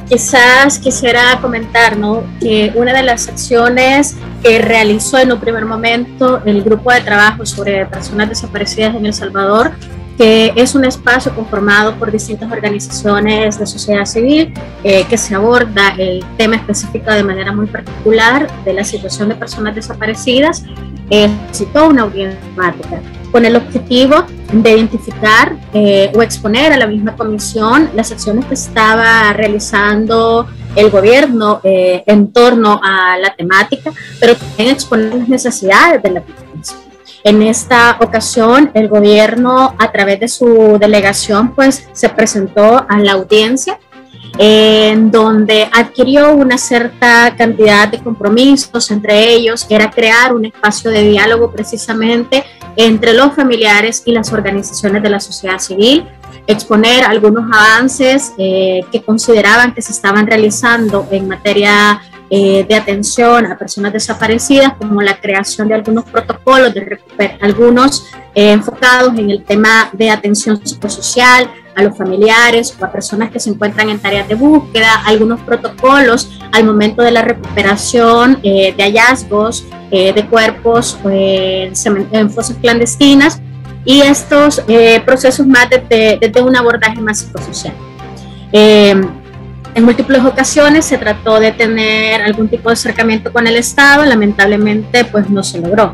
quizás quisiera comentar, ¿no?, que una de las acciones que realizó en un primer momento el Grupo de Trabajo sobre Personas Desaparecidas en El Salvador, que es un espacio conformado por distintas organizaciones de sociedad civil que se aborda el tema específico de manera muy particular de la situación de personas desaparecidas, citó una audiencia temática con el objetivo de identificar o exponer a la misma comisión las acciones que estaba realizando el gobierno en torno a la temática, pero también exponer las necesidades de la víctima. En esta ocasión, el gobierno, a través de su delegación, pues se presentó a la audiencia, en donde adquirió una cierta cantidad de compromisos. Entre ellos era crear un espacio de diálogo precisamente entre los familiares y las organizaciones de la sociedad civil, exponer algunos avances que consideraban que se estaban realizando en materia de atención a personas desaparecidas, como la creación de algunos protocolos, algunos enfocados en el tema de atención psicosocial a los familiares o a personas que se encuentran en tareas de búsqueda, algunos protocolos al momento de la recuperación de hallazgos de cuerpos en fosas clandestinas, y estos procesos más desde un abordaje más psicosocial. En múltiples ocasiones se trató de tener algún tipo de acercamiento con el Estado, lamentablemente pues no se logró.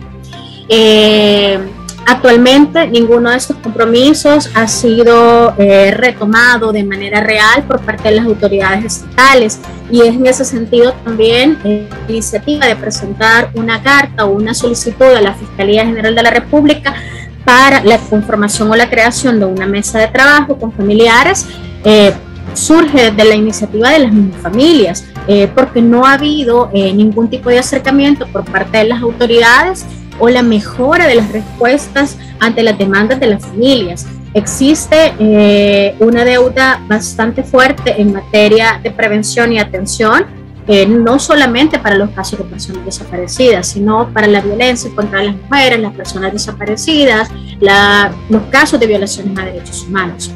Actualmente ninguno de estos compromisos ha sido retomado de manera real por parte de las autoridades estatales, y es en ese sentido también la iniciativa de presentar una carta o una solicitud a la Fiscalía General de la República para la conformación o la creación de una mesa de trabajo con familiares. Surge de la iniciativa de las mismas familias, porque no ha habido ningún tipo de acercamiento por parte de las autoridades o la mejora de las respuestas ante las demandas de las familias. Existe una deuda bastante fuerte en materia de prevención y atención, no solamente para los casos de personas desaparecidas, sino para la violencia contra las mujeres, las personas desaparecidas, los casos de violaciones a derechos humanos.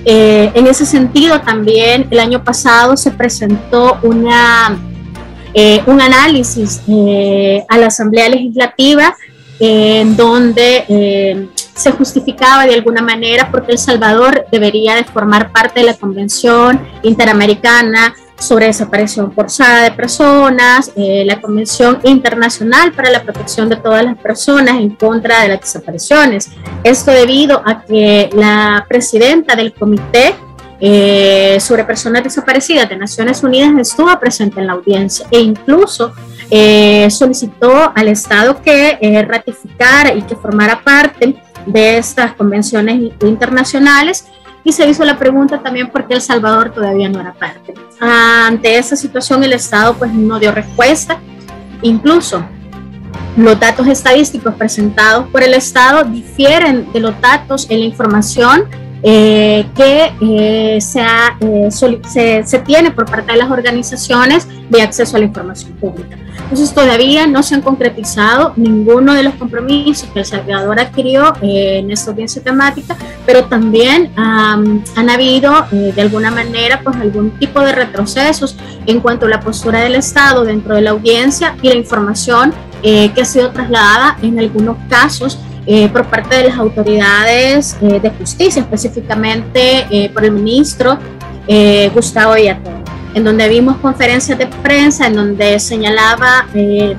En ese sentido, también el año pasado se presentó un análisis a la Asamblea Legislativa en donde se justificaba de alguna manera porque El Salvador debería de formar parte de la Convención Interamericana sobre Desaparición Forzada de Personas, la Convención Internacional para la Protección de todas las personas en contra de las desapariciones. Esto debido a que la presidenta del Comité sobre Personas Desaparecidas de Naciones Unidas estuvo presente en la audiencia e incluso solicitó al Estado que ratificara y que formara parte de estas convenciones internacionales, y se hizo la pregunta también por qué El Salvador todavía no era parte. Ante esa situación el Estado pues no dio respuesta. Incluso los datos estadísticos presentados por el Estado difieren de los datos en la información que se tiene por parte de las organizaciones de acceso a la información pública. Entonces todavía no se han concretizado ninguno de los compromisos que El Salvador adquirió en esta audiencia temática, pero también han habido de alguna manera pues algún tipo de retrocesos en cuanto a la postura del Estado dentro de la audiencia y la información que ha sido trasladada en algunos casos por parte de las autoridades de justicia, específicamente por el ministro Gustavo Villator, en donde vimos conferencias de prensa en donde señalaba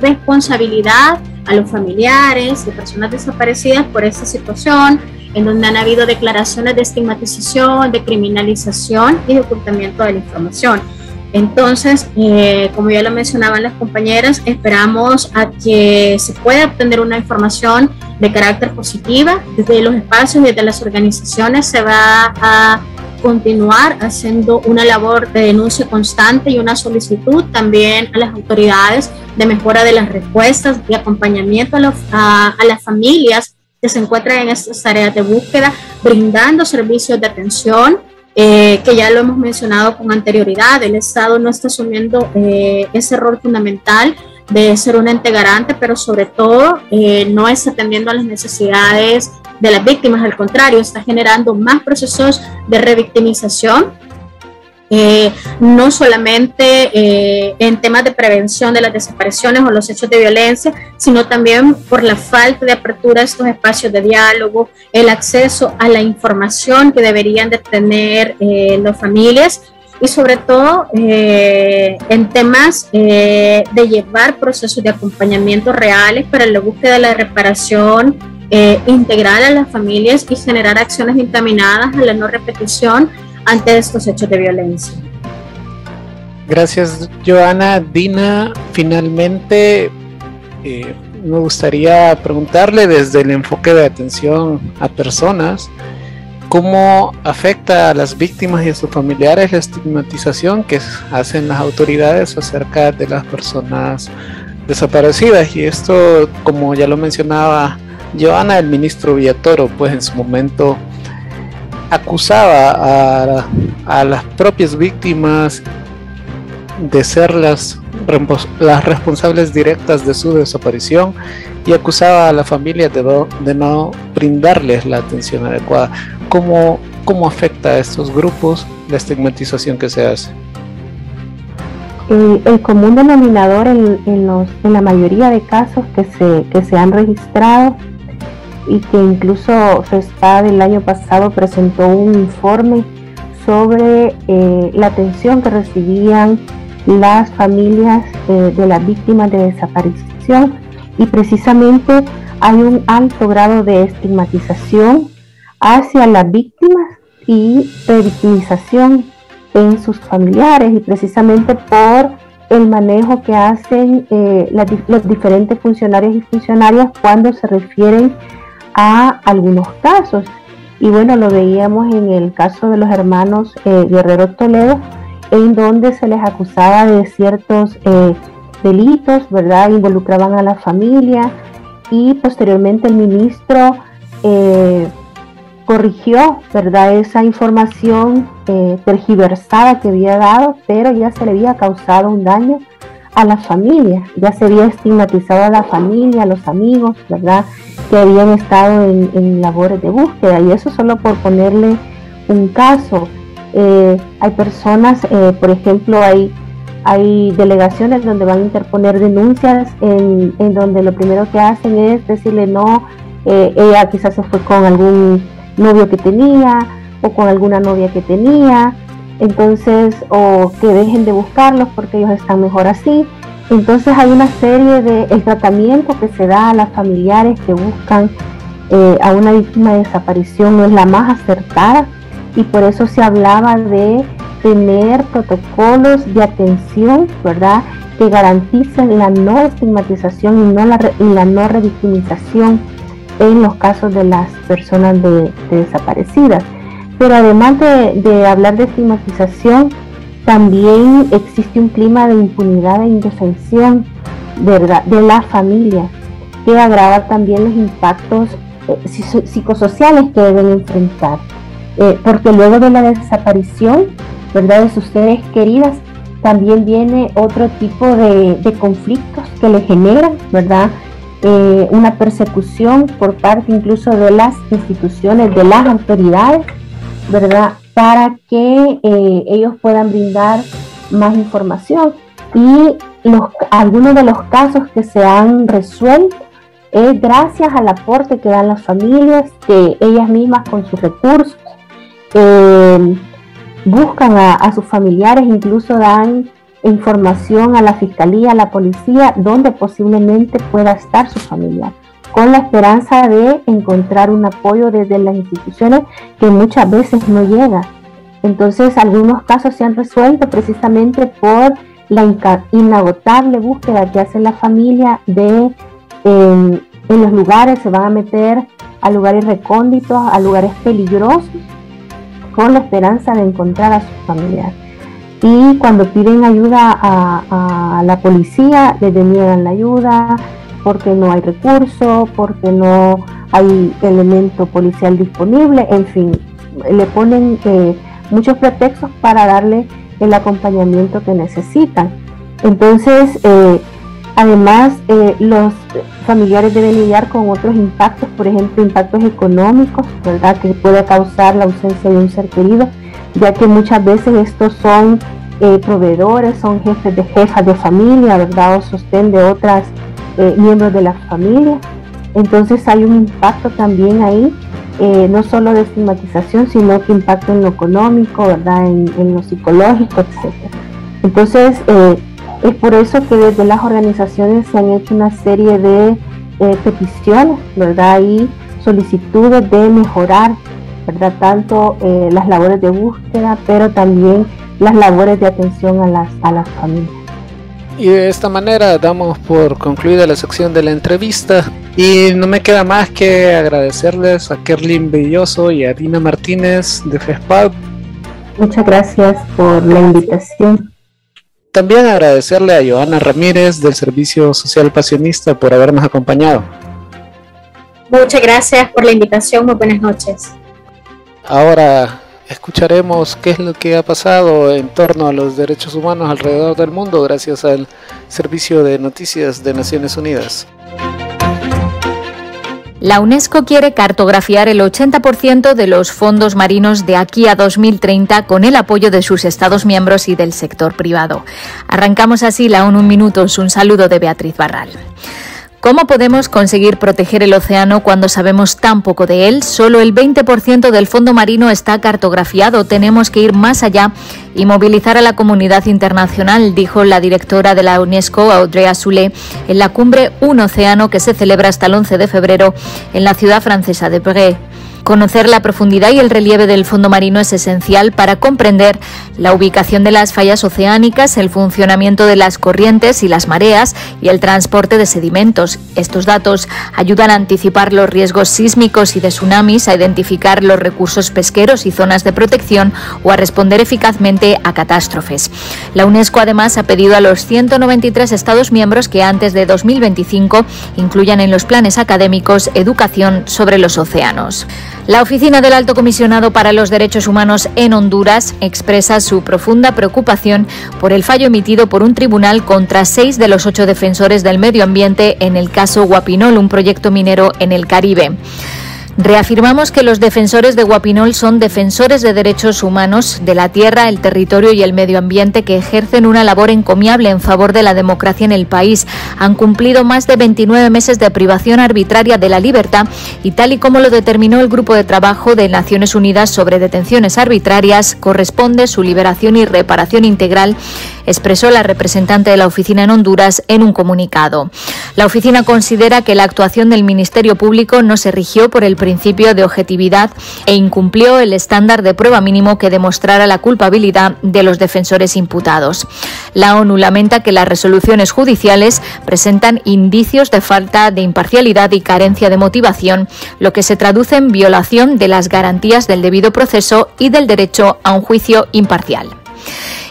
responsabilidad a los familiares de personas desaparecidas por esta situación, en donde han habido declaraciones de estigmatización, de criminalización y de ocultamiento de la información. Entonces, como ya lo mencionaban las compañeras, esperamos a que se pueda obtener una información de carácter positiva. Desde los espacios, desde las organizaciones se va a continuar haciendo una labor de denuncia constante y una solicitud también a las autoridades de mejora de las respuestas y acompañamiento a las familias que se encuentran en estas tareas de búsqueda, brindando servicios de atención, que ya lo hemos mencionado con anterioridad. El Estado no está asumiendo ese rol fundamental de ser un ente garante, pero sobre todo no está atendiendo a las necesidades de las víctimas, al contrario, está generando más procesos de revictimización, no solamente en temas de prevención de las desapariciones o los hechos de violencia, sino también por la falta de apertura a estos espacios de diálogo, el acceso a la información que deberían de tener las familias, y sobre todo en temas de llevar procesos de acompañamiento reales para la búsqueda de la reparación integral a las familias y generar acciones encaminadas a la no repetición ante estos hechos de violencia. Gracias, Joana. Dina, finalmente me gustaría preguntarle desde el enfoque de atención a personas, ¿cómo afecta a las víctimas y a sus familiares la estigmatización que hacen las autoridades acerca de las personas desaparecidas? Y esto, como ya lo mencionaba Joana, el ministro Villatoro, pues en su momento acusaba a las propias víctimas de ser las responsables directas de su desaparición y acusaba a la familia de no brindarles la atención adecuada. ¿Cómo afecta a estos grupos la estigmatización que se hace? El común denominador en la mayoría de casos que se han registrado, y que incluso FESPAD el año pasado presentó un informe sobre la atención que recibían las familias de las víctimas de desaparición, y precisamente hay un alto grado de estigmatización hacia las víctimas y revictimización en sus familiares, y precisamente por el manejo que hacen los diferentes funcionarios y funcionarias cuando se refieren a algunos casos. Y bueno, lo veíamos en el caso de los hermanos Guerrero Toledo, en donde se les acusaba de ciertos delitos, ¿verdad? Involucraban a la familia, y posteriormente el ministro corrigió, ¿verdad?, esa información tergiversada que había dado, pero ya se le había causado un daño a la familia, ya se había estigmatizado a la familia, a los amigos, ¿verdad?, que habían estado en labores de búsqueda. Y eso solo por ponerle un caso. Hay personas, por ejemplo, hay delegaciones donde van a interponer denuncias en donde lo primero que hacen es decirle no, ella quizás se fue con algún novio que tenía o con alguna novia que tenía, entonces, o que dejen de buscarlos porque ellos están mejor así. Entonces hay una serie de el tratamiento que se da a las familiares que buscan a una víctima de desaparición no es la más acertada, y por eso se hablaba de tener protocolos de atención, ¿verdad?, que garanticen la no estigmatización y la no revictimización en los casos de las personas de desaparecidas. Pero además de hablar de estigmatización, también existe un clima de impunidad e indefensión, ¿verdad?, de la familia, que agrava también los impactos psicosociales que deben enfrentar. Porque luego de la desaparición, ¿verdad?, de sus seres queridas, también viene otro tipo de conflictos que le generan, ¿verdad?, una persecución por parte incluso de las instituciones, de las autoridades, ¿verdad?, para que ellos puedan brindar más información. Y algunos de los casos que se han resuelto es gracias al aporte que dan las familias, que ellas mismas con sus recursos buscan a sus familiares, incluso dan información a la fiscalía, a la policía, donde posiblemente pueda estar su familiar, con la esperanza de encontrar un apoyo desde las instituciones que muchas veces no llega. Entonces, algunos casos se han resuelto precisamente por la inagotable búsqueda que hace la familia en los lugares, se van a meter a lugares recónditos, a lugares peligrosos, con la esperanza de encontrar a su familiar. Y cuando piden ayuda a la policía, les deniegan la ayuda porque no hay recursos, porque no hay elemento policial disponible, en fin, le ponen muchos pretextos para darle el acompañamiento que necesitan. Entonces, además, los familiares deben lidiar con otros impactos, por ejemplo, impactos económicos, ¿verdad?, que puede causar la ausencia de un ser querido, ya que muchas veces estos son proveedores, son jefas de familia, ¿verdad?, o sostén de otras miembros de la familia. Entonces hay un impacto también ahí, no solo de estigmatización, sino que impacto en lo económico, ¿verdad?, en lo psicológico, etc. Entonces, es por eso que desde las organizaciones se han hecho una serie de peticiones, ¿verdad?, y solicitudes de mejorar, ¿verdad?, tanto las labores de búsqueda, pero también las labores de atención a las familias. Y de esta manera damos por concluida la sección de la entrevista, y no me queda más que agradecerles a Kerlin Belloso y a Dina Martínez de FESPAD. Muchas gracias por la invitación. También agradecerle a Joana Ramírez del Servicio Social Pasionista por habernos acompañado. Muchas gracias por la invitación, muy buenas noches. Ahora escucharemos qué es lo que ha pasado en torno a los derechos humanos alrededor del mundo gracias al Servicio de Noticias de Naciones Unidas. La UNESCO quiere cartografiar el 80% de los fondos marinos de aquí a 2030 con el apoyo de sus Estados miembros y del sector privado. Arrancamos así la ONU en minutos. Un saludo de Beatriz Barral. ¿Cómo podemos conseguir proteger el océano cuando sabemos tan poco de él? Solo el 20% del fondo marino está cartografiado. Tenemos que ir más allá y movilizar a la comunidad internacional, dijo la directora de la UNESCO, Audrey Azoulay, en la cumbre Un Océano que se celebra hasta el 11 de febrero en la ciudad francesa de Brest. Conocer la profundidad y el relieve del fondo marino es esencial para comprender la ubicación de las fallas oceánicas, el funcionamiento de las corrientes y las mareas y el transporte de sedimentos. Estos datos ayudan a anticipar los riesgos sísmicos y de tsunamis, a identificar los recursos pesqueros y zonas de protección o a responder eficazmente a catástrofes. La UNESCO además ha pedido a los 193 Estados miembros que antes de 2025 incluyan en los planes académicos educación sobre los océanos. La Oficina del Alto Comisionado para los Derechos Humanos en Honduras expresa su profunda preocupación por el fallo emitido por un tribunal contra 6 de los 8 defensores del medio ambiente en el caso Guapinol, un proyecto minero en el Caribe. Reafirmamos que los defensores de Guapinol son defensores de derechos humanos, de la tierra, el territorio y el medio ambiente que ejercen una labor encomiable en favor de la democracia en el país. Han cumplido más de 29 meses de privación arbitraria de la libertad y tal y como lo determinó el Grupo de Trabajo de Naciones Unidas sobre detenciones arbitrarias, corresponde su liberación y reparación integral, expresó la representante de la oficina en Honduras en un comunicado. La oficina considera que la actuación del Ministerio Público no se rigió por el principio de objetividad e incumplió el estándar de prueba mínimo que demostrara la culpabilidad de los defensores imputados. La ONU lamenta que las resoluciones judiciales presentan indicios de falta de imparcialidad y carencia de motivación, lo que se traduce en violación de las garantías del debido proceso y del derecho a un juicio imparcial.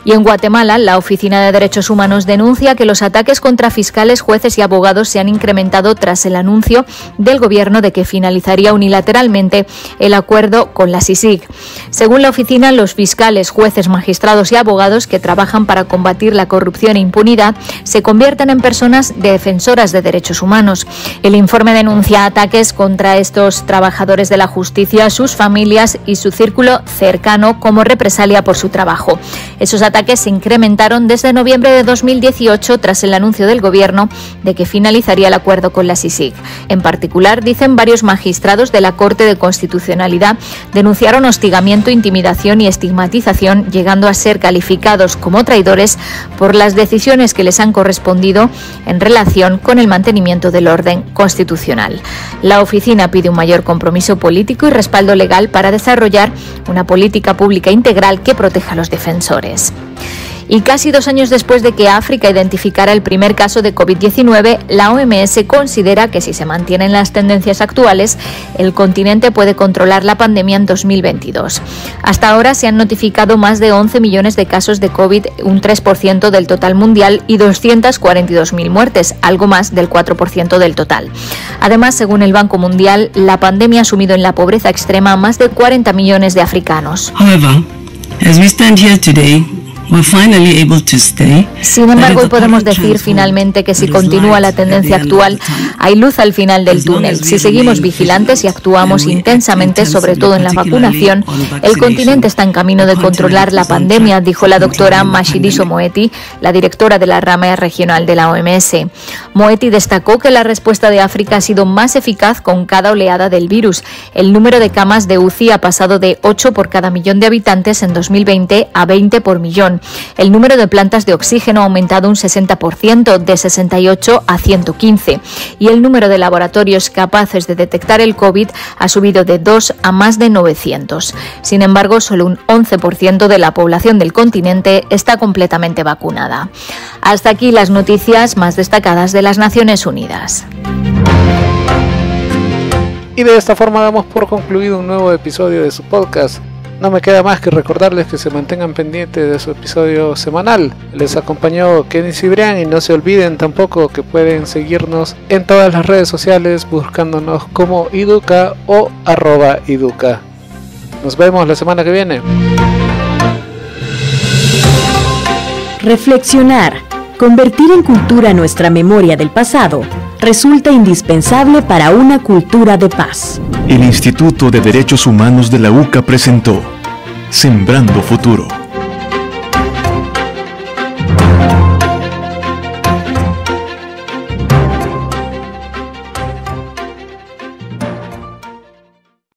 Y en Guatemala, la Oficina de Derechos Humanos denuncia que los ataques contra fiscales, jueces y abogados se han incrementado tras el anuncio del gobierno de que finalizaría unilateralmente el acuerdo con la CICIG. Según la oficina, los fiscales, jueces, magistrados y abogados que trabajan para combatir la corrupción e impunidad se convierten en personas defensoras de derechos humanos. El informe denuncia ataques contra estos trabajadores de la justicia, sus familias y su círculo cercano como represalia por su trabajo. Esos ataques se incrementaron desde noviembre de 2018 tras el anuncio del gobierno de que finalizaría el acuerdo con la CICIG. En particular, dicen varios magistrados de la Corte de Constitucionalidad, denunciaron hostigamiento, intimidación y estigmatización, llegando a ser calificados como traidores por las decisiones que les han correspondido en relación con el mantenimiento del orden constitucional. La oficina pide un mayor compromiso político y respaldo legal para desarrollar una política pública integral que proteja a los defensores. Y casi 2 años después de que África identificara el primer caso de COVID-19, la OMS considera que si se mantienen las tendencias actuales, el continente puede controlar la pandemia en 2022. Hasta ahora se han notificado más de 11 millones de casos de COVID, un 3% del total mundial, y 242.000 muertes, algo más del 4% del total. Además, según el Banco Mundial, la pandemia ha sumido en la pobreza extrema a más de 40 millones de africanos. However, as we stand here today, sin embargo, hoy podemos decir finalmente que si continúa la tendencia actual, hay luz al final del túnel. Si seguimos vigilantes y actuamos intensamente, sobre todo en la vacunación, el continente está en camino de controlar la pandemia, dijo la doctora Matshidiso Moeti, la directora de la rama regional de la OMS. Moeti destacó que la respuesta de África ha sido más eficaz con cada oleada del virus. El número de camas de UCI ha pasado de 8 por cada millón de habitantes en 2020 a 20 por millón. El número de plantas de oxígeno ha aumentado un 60%, de 68 a 115, y el número de laboratorios capaces de detectar el COVID ha subido de 2 a más de 900. Sin embargo, solo un 11% de la población del continente está completamente vacunada. Hasta aquí las noticias más destacadas de las Naciones Unidas. Y de esta forma damos por concluido un nuevo episodio de su podcast. No me queda más que recordarles que se mantengan pendientes de su episodio semanal. Les acompañó Kenny Cibrián y no se olviden tampoco que pueden seguirnos en todas las redes sociales buscándonos como Iduca o @Iduca. Nos vemos la semana que viene. Reflexionar, convertir en cultura nuestra memoria del pasado, resulta indispensable para una cultura de paz. El Instituto de Derechos Humanos de la UCA presentó Sembrando Futuro.